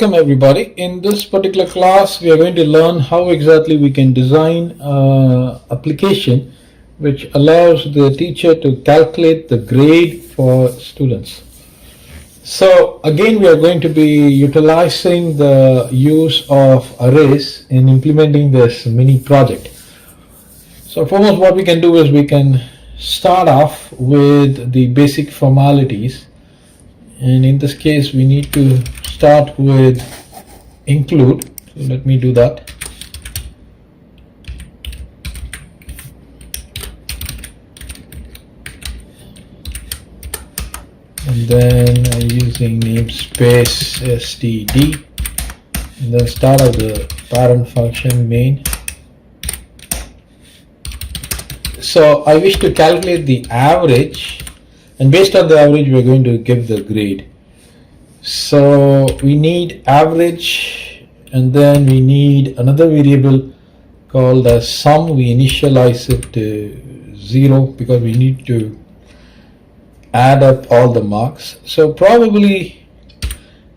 welcome everybody. In this particular class, we are going to learn how exactly we can design an application which allows the teacher to calculate the grade for students. So again, we are going to be utilizing the use of arrays in implementing this mini project. So foremost, what we can do is we can start off with the basic formalities. And in this case, we need to start with include. So let me do that. And then using namespace std, and then start of the parent function main. So I wish to calculate the average, and based on the average we are going to give the grade. So we need average, and then we need another variable called as sum. We initialize it to 0 because we need to add up all the marks. So probably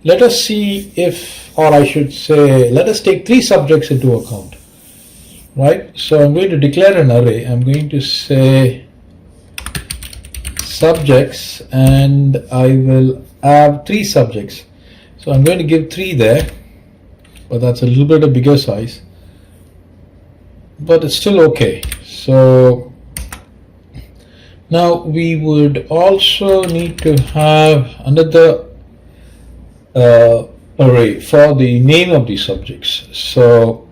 let us see if, or I should say, let us take 3 subjects into account, right? So I'm going to declare an array. I'm going to say subjects, and I will have 3 subjects. So I'm going to give 3 there, but that's a little bit of bigger size, but it's still okay. So now we would also need to have another array for the name of the subjects. So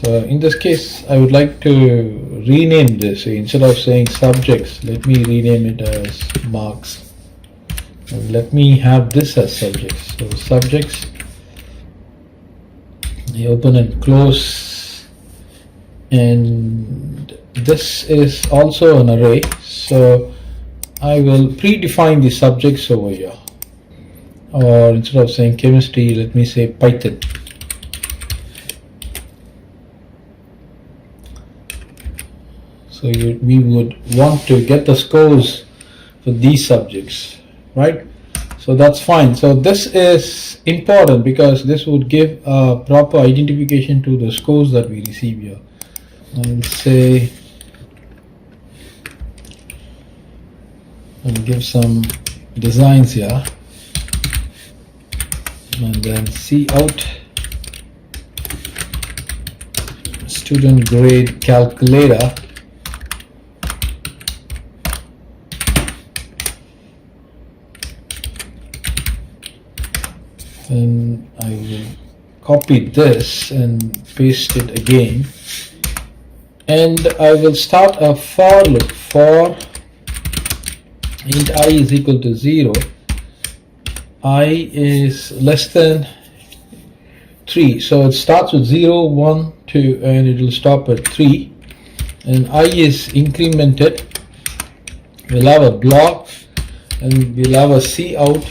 in this case, I would like to rename this. Instead of saying subjects, let me rename it as marks. And let me have this as subjects. So subjects, I open and close, and this is also an array. So I will predefine the subjects over here, or instead of saying chemistry, let me say Python. So we would want to get the scores for these subjects, right? So that's fine. So this is important because this would give a proper identification to the scores that we receive here. I'll say, I'll give some designs here, and then see out student grade calculator. Then I will copy this and paste it again, and I will start a for loop for int I is equal to 0, I is less than 3. So it starts with 0, 1, 2, and it will stop at 3, and I is incremented. We'll have a block, and we'll have a C out.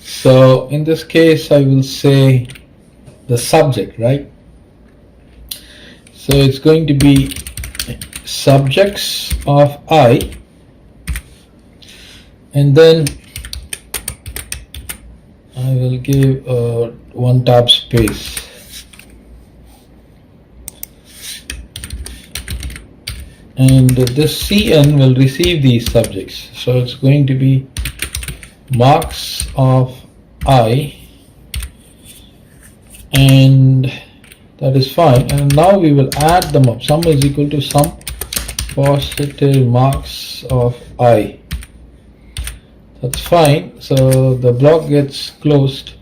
So in this case, I will say the subject, right? So it's going to be subjects of I, and then I will give one tab space, and this CN will receive these subjects. So it's going to be marks of I, and that is fine. And now we will add them up. Sum is equal to sum positive marks of I. That's fine. So the block gets closed.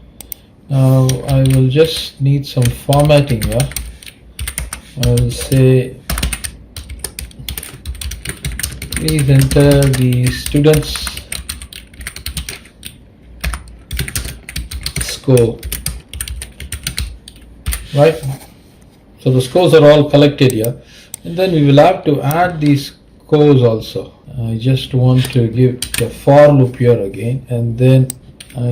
Now I will just need some formatting here. I will say please enter the students score, right? So the scores are all collected here, and then we will have to add these scores also. I just want to give the for loop here again, and then I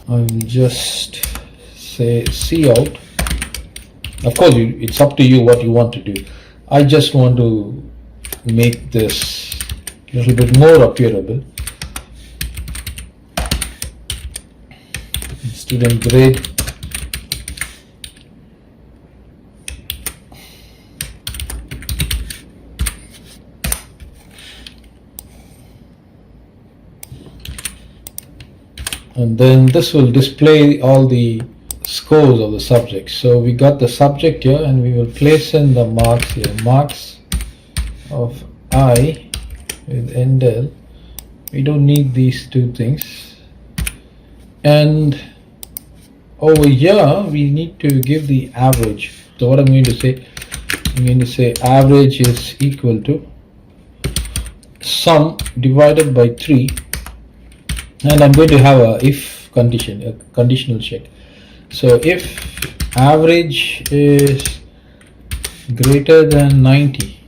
will just say C out. Of course, it's up to you what you want to do. I just want to make this a little bit more appearable. student grade, and then this will display all the scores of the subject. So we got the subject here, and we will place in the marks here. Marks of I with endl. We don't need these two things. And over here we need to give the average. So what I'm going to say, I'm going to say average is equal to sum divided by 3, and I'm going to have a if condition, a conditional check. So if average is greater than 90,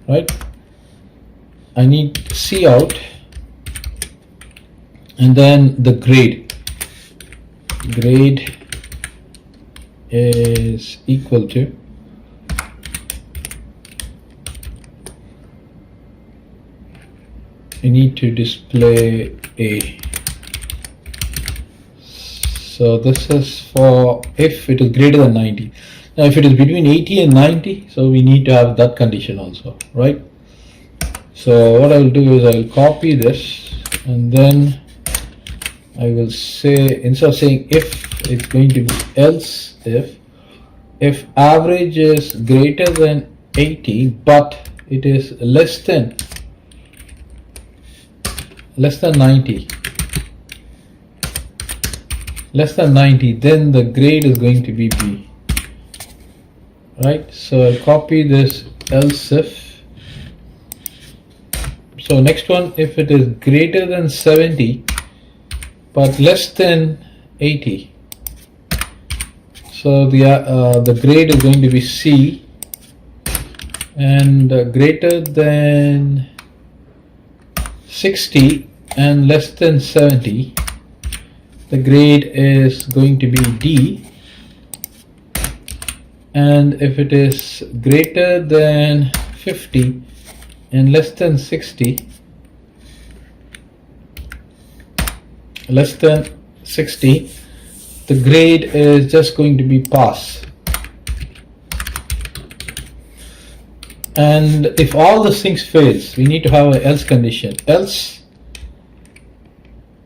right, I need Cout, and then the grade is equal to you need to display A. So this is for if it is greater than 90. Now if it is between 80 and 90, so we need to have that condition also, right? So what I will do is I will copy this, and then I will say, instead of saying if, it's going to be else if average is greater than 80 but it is less than 90, then the grade is going to be B, right? So I'll copy this else if. So next one, if it is greater than 70 but less than 80, so the grade is going to be C, and greater than 60 and less than 70, the grade is going to be D, and if it is greater than 50 and less than 60, the grade is just going to be pass. And if all these things fails, we need to have an else condition. Else,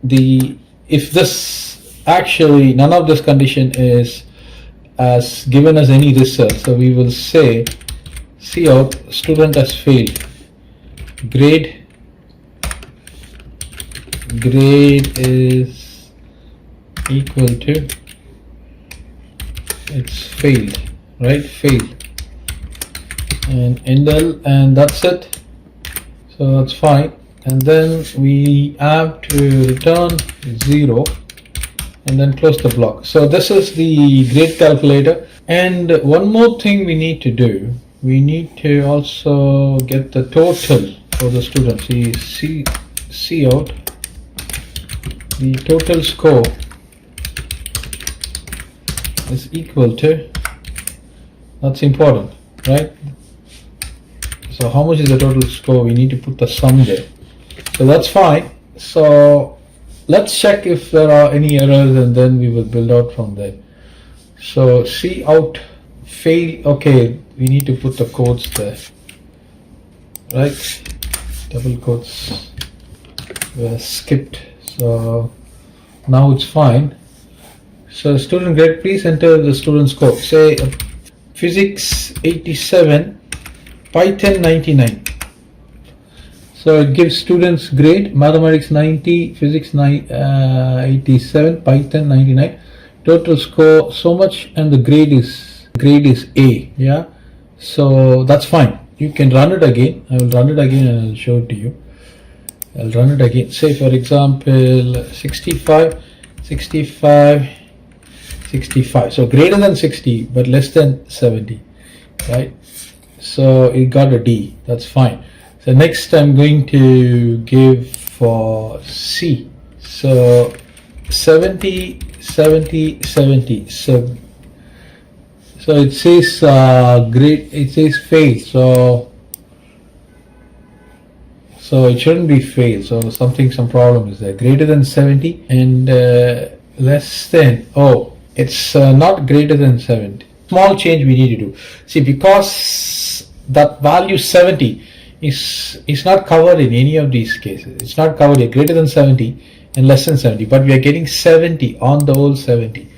if this actually none of this condition is as given as any result, so we will say Cout student has failed. Grade is equal to it's failed, right? Failed. And endl, and that's it. So that's fine. And then we have to return 0 and then close the block. So this is the grade calculator. And one more thing we need to do, we need to also get the total for the students. See out the total score is equal to, that's important, right? So how much is the total score? We need to put the sum there. So that's fine. So let's check if there are any errors, and then we will build out from there. So Cout fail. Okay, we need to put the codes there, right? Double quotes were skipped. So now it's fine. So student grade, please enter the student score. Say physics 87, Python 99. So it gives students grade, mathematics 90, physics 87, Python 99. Total score so much, and the grade is A. Yeah. So that's fine. You can run it again. I will run it again and I'll show it to you. I'll run it again. Say for example 65. So greater than 60 but less than 70, right? So it got a D. That's fine. So next I'm going to give for C. So 70. So it says grade. It says fail. So it shouldn't be fail. So some problem is there. Greater than 70 and less than, oh, it's not greater than 70. Small change we need to do. See, because that value 70 is not covered in any of these cases. It's not covered here, greater than 70 and less than 70, but we are getting 70 on the whole 70.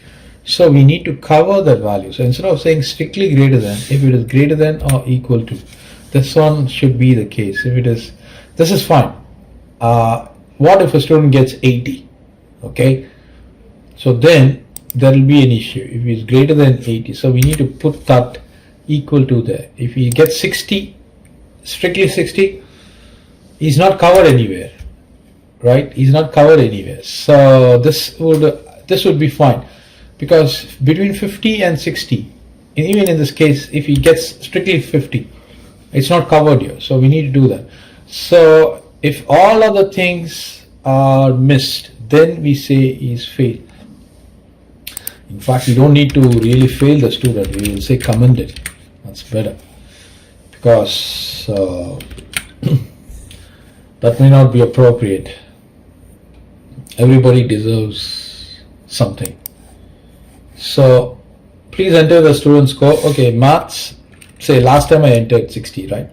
So we need to cover that value. So instead of saying strictly greater than, if it is greater than or equal to, this one should be the case. If it is, this is fine. What if a student gets 80? Okay, so then there will be an issue if it is greater than 80. So we need to put that equal to there. If he gets 60, strictly 60, he's not covered anywhere, right? He's not covered anywhere. So this would be fine, because between 50 and 60, and even in this case, if he gets strictly 50, it's not covered here. So we need to do that. So if all other things are missed, then we say he's failed. In fact, we don't need to really fail the student. We will say commended. That's better, because that may not be appropriate. Everybody deserves something. So please enter the student score. Okay, maths, say last time I entered 60, right?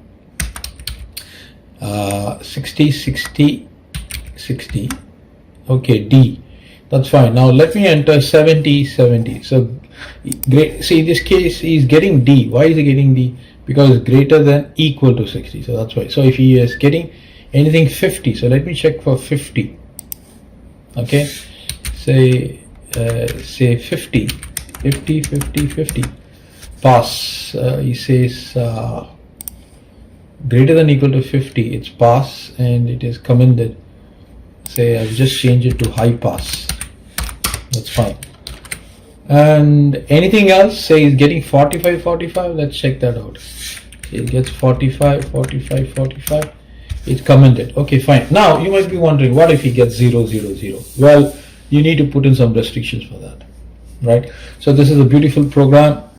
60, 60, 60. Okay, D. That's fine. Now let me enter 70, 70. So great. See, in this case he's getting D. Why is he getting D? Because it's greater than equal to 60. So that's why. So if he is getting anything 50, so let me check for 50. Okay, say 50, 50, 50, 50. Pass. He says greater than equal to 50. It's pass, and it is commended. Say I've just changed it to high pass. That's fine. And anything else? Say he's getting 45, 45. Let's check that out. He gets 45, 45, 45. It's commended. Okay, fine. Now you might be wondering, what if he gets 0, 0, 0? Well, you need to put in some restrictions for that, right? So this is a beautiful program.